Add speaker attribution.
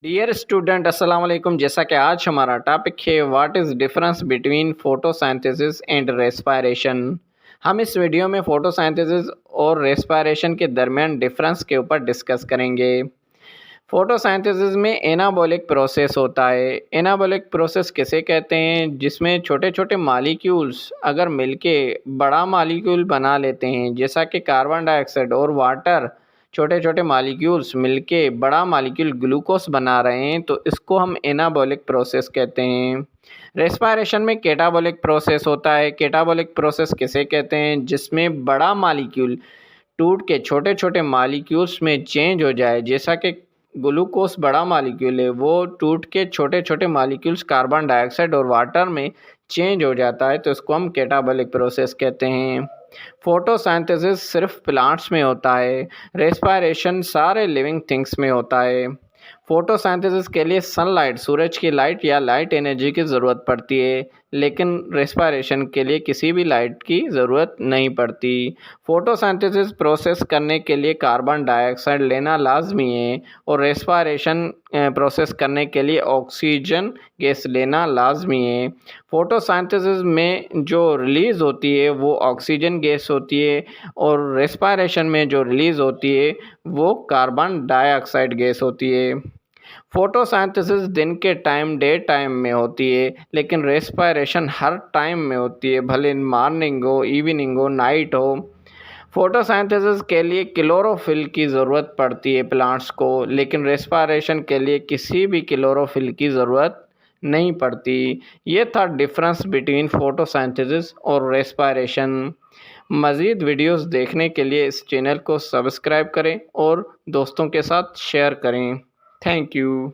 Speaker 1: Dear student अस्सलाम वालेकुम। जैसा कि आज हमारा टॉपिक है what is difference between photosynthesis and respiration. हम इस वीडियो में फोटोसिंथेसिस और रेस्पिरेशन के दरमियान डिफरेंस के ऊपर डिस्कस करेंगे। फोटोसिंथेसिस में एनाबॉलिक प्रोसेस होता है। एनाबॉलिक प्रोसेस किसे कहते हैं? जिसमें छोटे छोटे मालिक्यूल्स अगर मिलके बड़ा मालिक्यूल बना लेते हैं, जैसा कि कार्बन डाइऑक्साइड और वाटर छोटे छोटे मालिक्यूल्स मिलके बड़ा मालिक्यूल ग्लूकोज बना रहे हैं, तो इसको हम एनाबॉलिक प्रोसेस कहते हैं। रेस्पिरेशन में कैटाबॉलिक प्रोसेस होता है। कैटाबॉलिक प्रोसेस किसे कहते हैं? जिसमें बड़ा मालिक्यूल टूट के छोटे छोटे मालिक्यूल्स में चेंज हो जाए, जैसा कि ग्लूकोज बड़ा मालिक्यूल है, वो टूट के छोटे छोटे मालिक्यूल्स कार्बन डाइऑक्साइड और वाटर में चेंज हो जाता है, तो इसको हम कैटाबॉलिक प्रोसेस कहते हैं। फोटोसिंथेसिस सिर्फ प्लांट्स में होता है। रेस्पिरेशन सारे लिविंग थिंग्स में होता है। फोटोसिंथेसिस के लिए सनलाइट, सूरज की लाइट या लाइट एनर्जी की ज़रूरत पड़ती है, लेकिन रेस्पिरेशन के लिए किसी भी लाइट की ज़रूरत नहीं पड़ती। फोटोसिंथेसिस प्रोसेस करने के लिए कार्बन डाइऑक्साइड लेना लाजमी है और रेस्पिरेशन प्रोसेस करने के लिए ऑक्सीजन गैस लेना लाजमी है। फोटोसिंथेसिस में जो रिलीज़ होती है वो ऑक्सीजन गैस होती है और रेस्पिरेशन में जो रिलीज़ होती है वो कार्बन डाइऑक्साइड गैस होती है। फोटोसिंथेसिस दिन के टाइम डे टाइम में होती है, लेकिन रेस्पिरेशन हर टाइम में होती है, भले मॉर्निंग हो, इवनिंग हो, नाइट हो। फोटोसिंथेसिस के लिए क्लोरोफिल की ज़रूरत पड़ती है प्लांट्स को, लेकिन रेस्पिरेशन के लिए किसी भी क्लोरोफिल की ज़रूरत नहीं पड़ती। ये था डिफरेंस बिटवीन फोटोसिंथेसिस और रेस्पिरेशन। मज़ीद वीडियोस देखने के लिए इस चैनल को सब्सक्राइब करें और दोस्तों के साथ शेयर करें। Thank you.